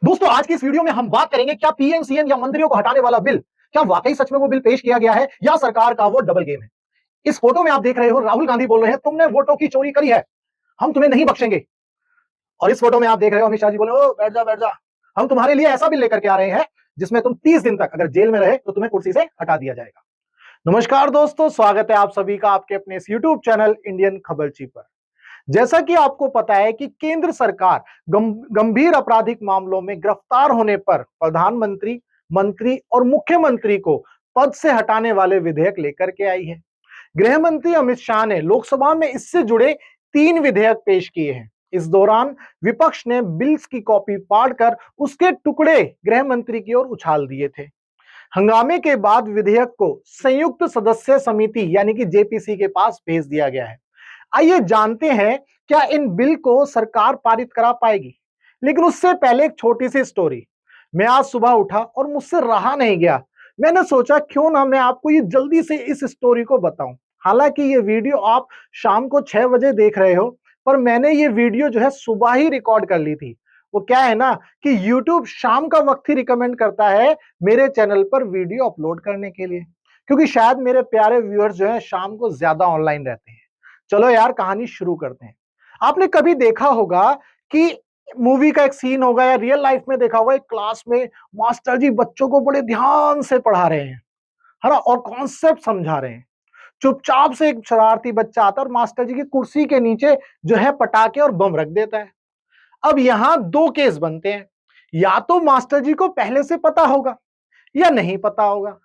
दोस्तों आज की इस वीडियो में हम बात करेंगे क्या पीएम-सीएम या मंत्रियों को हटाने वाला बिल क्या वाकई सच में वो बिल पेश किया गया है या सरकार का वो डबल गेम है। इस फोटो में आप देख रहे हो राहुल गांधी बोल रहे हैं तुमने वोटों की चोरी करी है, हम तुम्हें नहीं बख्शेंगे। और इस फोटो में आप देख रहे हो अमित शाह जी बोले ओ बैठ जा, हम तुम्हारे लिए ऐसा बिल लेकर के आ रहे हैं जिसमें तुम 30 दिन तक अगर जेल में रहे तो तुम्हें कुर्सी से हटा दिया जाएगा। नमस्कार दोस्तों, स्वागत है आप सभी का आपके अपने इस यूट्यूब चैनल इंडियन खबरची पर। जैसा कि आपको पता है कि केंद्र सरकार गंभीर आपराधिक मामलों में गिरफ्तार होने पर प्रधानमंत्री, मंत्री और मुख्यमंत्री को पद से हटाने वाले विधेयक लेकर के आई है। गृह मंत्री अमित शाह ने लोकसभा में इससे जुड़े 3 विधेयक पेश किए हैं। इस दौरान विपक्ष ने बिल्स की कॉपी फाड़कर उसके टुकड़े गृह मंत्री की ओर उछाल दिए थे। हंगामे के बाद विधेयक को संयुक्त सदस्य समिति यानी कि जेपीसी के पास भेज दिया गया है। आइए जानते हैं क्या इन बिल को सरकार पारित करा पाएगी। लेकिन उससे पहले एक छोटी सी स्टोरी। मैं आज सुबह उठा और मुझसे रहा नहीं गया। मैंने सोचा क्यों ना मैं आपको ये जल्दी से इस स्टोरी को बताऊं। हालांकि ये वीडियो आप शाम को 6 बजे देख रहे हो, पर मैंने ये वीडियो जो है सुबह ही रिकॉर्ड कर ली थी। वो क्या है ना कि YouTube शाम का वक्त ही रिकमेंड करता है मेरे चैनल पर वीडियो अपलोड करने के लिए, क्योंकि शायद मेरे प्यारे व्यूअर्स जो है शाम को ज्यादा ऑनलाइन रहते हैं। चलो यार कहानी शुरू करते हैं। आपने कभी देखा होगा कि मूवी का एक सीन होगा या रियल लाइफ में देखा होगा, एक क्लास में मास्टर जी बच्चों को बड़े ध्यान से पढ़ा रहे हैं, है ना, और कॉन्सेप्ट समझा रहे हैं। चुपचाप से एक शरारती बच्चा आता है और मास्टर जी की कुर्सी के नीचे जो है पटाखे और बम रख देता है। अब यहां 2 केस बनते हैं, या तो मास्टर जी को पहले से पता होगा या नहीं पता होगा।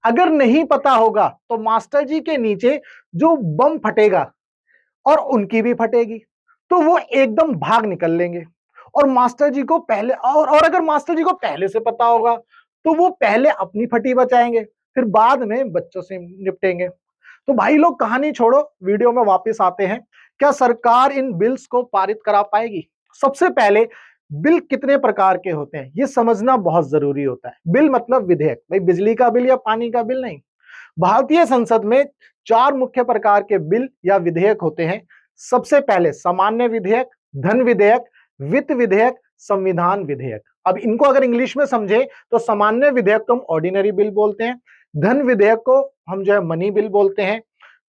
अगर नहीं पता होगा तो मास्टर जी के नीचे जो बम फटेगा और उनकी भी फटेगी, तो वो एकदम भाग निकल लेंगे। और मास्टर जी को पहले और अगर मास्टर जी को पहले से पता होगा तो वो पहले अपनी फटी बचाएंगे, फिर बाद में बच्चों से निपटेंगे। तो भाई लोग कहानी छोड़ो, वीडियो में वापस आते हैं। क्या सरकार इन बिल्स को पारित करा पाएगी? सबसे पहले बिल कितने प्रकार के होते हैं ये समझना बहुत जरूरी होता है। बिल मतलब विधेयक, भाई बिजली का बिल या पानी का बिल नहीं। भारतीय संसद में 4 मुख्य प्रकार के बिल या विधेयक होते हैं। सबसे पहले सामान्य विधेयक, धन विधेयक, वित्त विधेयक, संविधान विधेयक। अब इनको अगर इंग्लिश में समझे तो सामान्य विधेयक को हम ऑर्डिनरी बिल बोलते हैं, धन विधेयक को हम जो है मनी बिल बोलते हैं,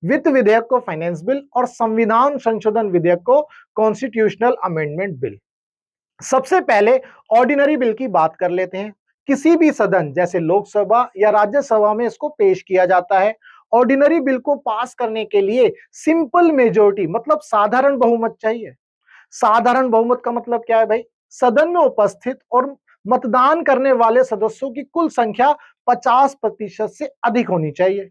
वित्त विधेयक को फाइनेंस बिल और संविधान संशोधन विधेयक को कॉन्स्टिट्यूशनल अमेंडमेंट बिल। सबसे पहले ऑर्डिनरी बिल की बात कर लेते हैं। किसी भी सदन जैसे लोकसभा या राज्यसभा में इसको पेश किया जाता है। ऑर्डिनरी बिल को पास करने के लिए सिंपल मेजोरिटी मतलब साधारण बहुमत चाहिए। साधारण बहुमत का मतलब क्या है भाई? सदन में उपस्थित और मतदान करने वाले सदस्यों की कुल संख्या 50% से अधिक होनी चाहिए।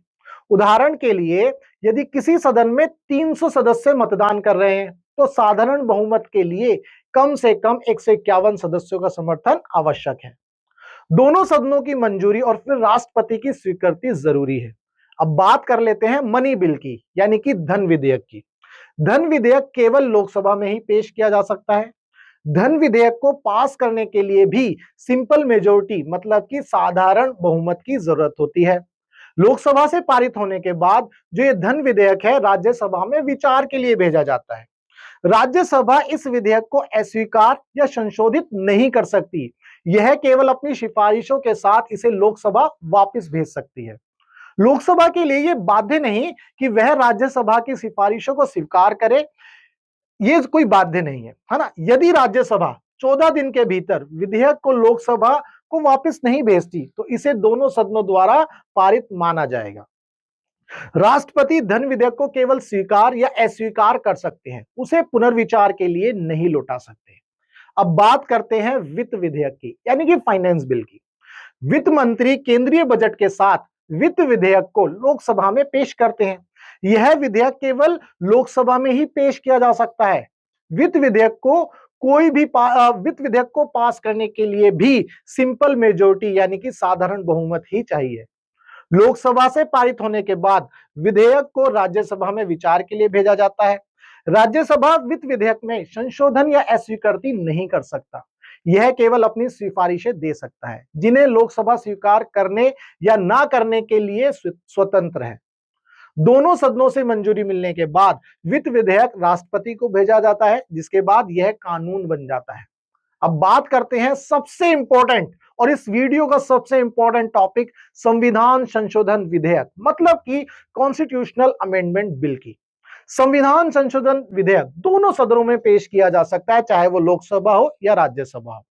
उदाहरण के लिए यदि किसी सदन में 300 सदस्य मतदान कर रहे हैं तो साधारण बहुमत के लिए कम से कम 151 सदस्यों का समर्थन आवश्यक है। दोनों सदनों की मंजूरी और फिर राष्ट्रपति की स्वीकृति जरूरी है। अब बात कर लेते हैं मनी बिल की, यानी कि धन विधेयक की। धन विधेयक केवल लोकसभा में ही पेश किया जा सकता है। धन विधेयक को पास करने के लिए भी सिंपल मेजोरिटी मतलब कि साधारण बहुमत की जरूरत होती है। लोकसभा से पारित होने के बाद जो ये धन विधेयक है राज्यसभा में विचार के लिए भेजा जाता है। राज्यसभा इस विधेयक को अस्वीकार या संशोधित नहीं कर सकती। यह केवल अपनी सिफारिशों के साथ इसे लोकसभा वापस भेज सकती है। लोकसभा के लिए यह बाध्य नहीं कि वह राज्यसभा की सिफारिशों को स्वीकार करे, ये कोई बाध्य नहीं है ना। यदि राज्यसभा 14 दिन के भीतर विधेयक को लोकसभा को वापस नहीं भेजती तो इसे दोनों सदनों द्वारा पारित माना जाएगा। राष्ट्रपति धन विधेयक को केवल स्वीकार या अस्वीकार कर सकते हैं, उसे पुनर्विचार के लिए नहीं लौटा सकते। अब बात करते हैं वित्त विधेयक की, यानी कि फाइनेंस बिल की। वित्त मंत्री केंद्रीय बजट के साथ वित्त विधेयक को लोकसभा में पेश करते हैं। यह विधेयक केवल लोकसभा में ही पेश किया जा सकता है। वित्त विधेयक को वित्त विधेयक को पास करने के लिए भी सिंपल मेजोरिटी यानी कि साधारण बहुमत ही चाहिए। लोकसभा से पारित होने के बाद विधेयक को राज्यसभा में विचार के लिए भेजा जाता है। राज्यसभा वित्त विधेयक में संशोधन या अस्वीकृति नहीं कर सकता। यह केवल अपनी सिफारिशें दे सकता है, जिन्हें लोकसभा स्वीकार करने या ना करने के लिए स्वतंत्र है। दोनों सदनों से मंजूरी मिलने के बाद वित्त विधेयक राष्ट्रपति को भेजा जाता है, जिसके बाद यह कानून बन जाता है। अब बात करते हैं सबसे इंपॉर्टेंट और इस वीडियो का सबसे इंपॉर्टेंट टॉपिक संविधान संशोधन विधेयक, मतलब कि कॉन्स्टिट्यूशनल अमेंडमेंट बिल की। संविधान संशोधन विधेयक दोनों सदनों में पेश किया जा सकता है, चाहे वो लोकसभा हो या राज्यसभा हो।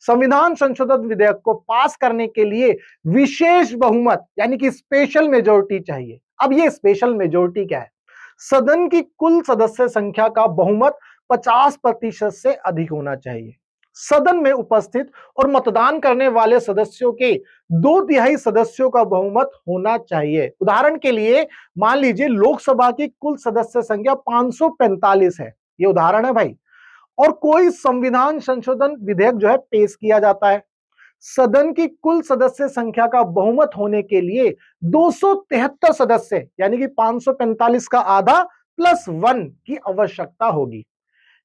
संविधान संशोधन विधेयक को पास करने के लिए विशेष बहुमत यानी कि स्पेशल मेजोरिटी चाहिए। अब ये स्पेशल मेजोरिटी क्या है? सदन की कुल सदस्य संख्या का बहुमत 50% से अधिक होना चाहिए। सदन में उपस्थित और मतदान करने वाले सदस्यों के 2/3 सदस्यों का बहुमत होना चाहिए। उदाहरण के लिए मान लीजिए लोकसभा की कुल सदस्य संख्या 545 है, ये उदाहरण है भाई, और कोई संविधान संशोधन विधेयक जो है पेश किया जाता है। सदन की कुल सदस्य संख्या का बहुमत होने के लिए 273 सदस्य यानी कि 545 का आधा प्लस 1 की आवश्यकता होगी।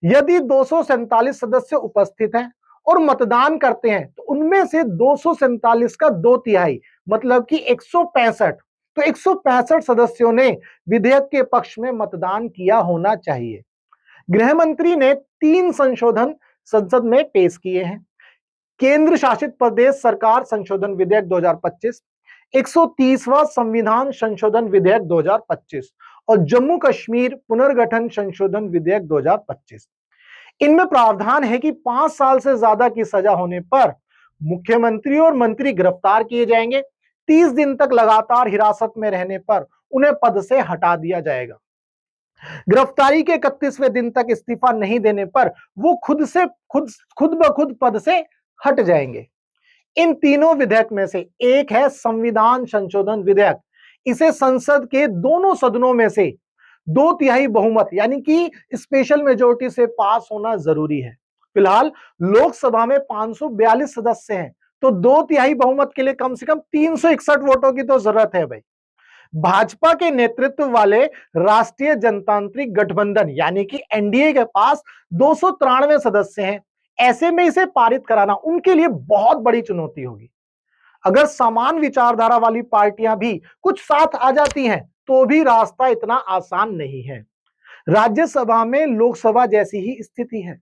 यदि 247 सदस्य उपस्थित हैं और मतदान करते हैं तो उनमें से 247 का 2/3 मतलब कि 165, तो 165 सदस्यों ने विधेयक के पक्ष में मतदान किया होना चाहिए। गृह मंत्री ने 3 संशोधन संसद में पेश किए हैं। केंद्र शासित प्रदेश सरकार संशोधन विधेयक 2025, 130वां संविधान संशोधन विधेयक 2025 और जम्मू कश्मीर पुनर्गठन संशोधन विधेयक 2025। इनमें प्रावधान है कि 5 साल से ज्यादा की सजा होने पर मुख्यमंत्री और मंत्री गिरफ्तार किए जाएंगे। 30 दिन तक लगातार हिरासत में रहने पर उन्हें पद से हटा दिया जाएगा। गिरफ्तारी के 31वें दिन तक इस्तीफा नहीं देने पर वो खुद ब खुद पद से हट जाएंगे। इन तीनों विधेयक में से एक है संविधान संशोधन विधेयक। इसे संसद के दोनों सदनों में से 2/3 बहुमत यानी कि स्पेशल मेजोरिटी से पास होना जरूरी है। फिलहाल लोकसभा में 542 सदस्य हैं, तो 2/3 बहुमत के लिए कम से कम 361 वोटों की तो जरूरत है भाई। भाजपा के नेतृत्व वाले राष्ट्रीय जनतांत्रिक गठबंधन यानी कि एनडीए के पास 293 सदस्य हैं। ऐसे में इसे पारित कराना उनके लिए बहुत बड़ी चुनौती होगी। अगर समान विचारधारा वाली पार्टियां भी कुछ साथ आ जाती हैं तो भी रास्ता इतना आसान नहीं है। राज्यसभा में लोकसभा जैसी ही स्थिति है।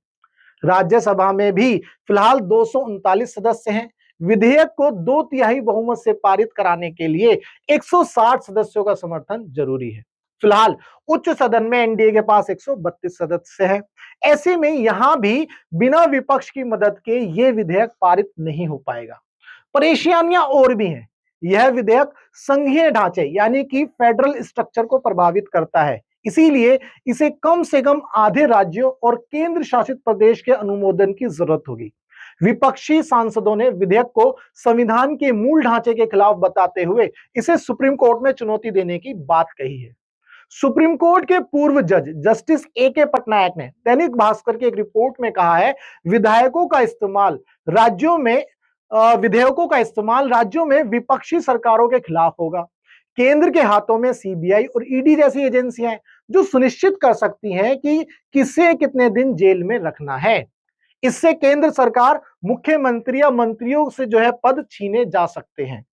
राज्यसभा में भी फिलहाल 239 सदस्य हैं। विधेयक को 2/3 बहुमत से पारित कराने के लिए 160 सदस्यों का समर्थन जरूरी है। फिलहाल उच्च सदन में एनडीए के पास 132 सदस्य हैं। ऐसे में यहां भी बिना विपक्ष की मदद के यह विधेयक पारित नहीं हो पाएगा। परेशानियां और भी हैं। यह विधेयक संघीय ढांचे यानी कि फेडरल स्ट्रक्चर को प्रभावित करता है, इसीलिए इसे कम से कम आधे राज्यों और केंद्र शासित प्रदेश के अनुमोदन की जरूरत होगी। विपक्षी सांसदों ने विधेयक को संविधान के मूल ढांचे के खिलाफ बताते हुए इसे सुप्रीम कोर्ट में चुनौती देने की बात कही है। सुप्रीम कोर्ट के पूर्व जज जस्टिस ए.के. पटनायक ने दैनिक भास्कर की एक रिपोर्ट में कहा है, विधेयकों का इस्तेमाल राज्यों में विपक्षी सरकारों के खिलाफ होगा। केंद्र के हाथों में सीबीआई और ईडी जैसी एजेंसियां हैं जो सुनिश्चित कर सकती हैं कि किसे कितने दिन जेल में रखना है। इससे केंद्र सरकार, मुख्यमंत्री या मंत्रियों से जो है पद छीने जा सकते हैं।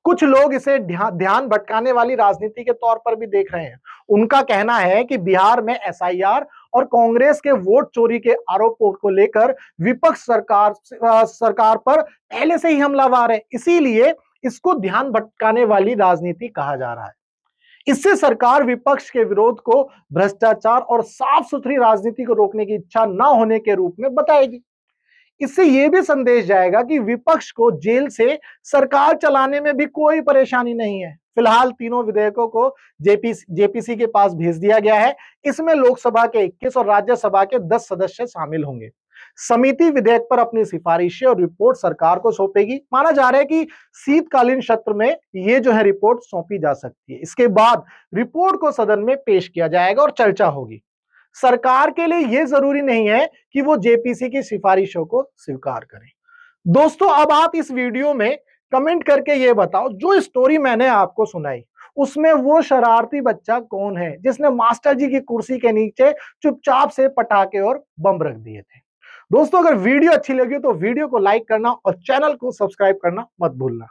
कुछ लोग इसे ध्यान भटकाने वाली राजनीति के तौर पर भी देख रहे हैं। उनका कहना है कि बिहार में एसआईआर और कांग्रेस के वोट चोरी के आरोपों को लेकर विपक्ष सरकार पर पहले से ही हमलावर है, इसीलिए इसको ध्यान भटकाने वाली राजनीति कहा जा रहा है। इससे सरकार विपक्ष के विरोध को भ्रष्टाचार और साफ सुथरी राजनीति को रोकने की इच्छा न होने के रूप में बताएगी। इससे यह भी संदेश जाएगा कि विपक्ष को जेल से सरकार चलाने में भी कोई परेशानी नहीं है। फिलहाल तीनों विधेयकों को जेपीसी के पास भेज दिया गया है। इसमें लोकसभा के 21 और राज्यसभा के 10 सदस्य शामिल होंगे। समिति विधेयक पर अपनी सिफारिशें और रिपोर्ट सरकार को सौंपेगी। माना जा रहा है कि शीतकालीन सत्र में यह जो है रिपोर्ट सौंपी जा सकती है। इसके बाद रिपोर्ट को सदन में पेश किया जाएगा और चर्चा होगी। सरकार के लिए यह जरूरी नहीं है कि वो जेपीसी की सिफारिशों को स्वीकार करें। दोस्तों, अब आप इस वीडियो में कमेंट करके ये बताओ, जो स्टोरी मैंने आपको सुनाई उसमें वो शरारती बच्चा कौन है जिसने मास्टर जी की कुर्सी के नीचे चुपचाप से पटाखे और बम रख दिए थे। दोस्तों, अगर वीडियो अच्छी लगी तो वीडियो को लाइक करना और चैनल को सब्सक्राइब करना मत भूलना।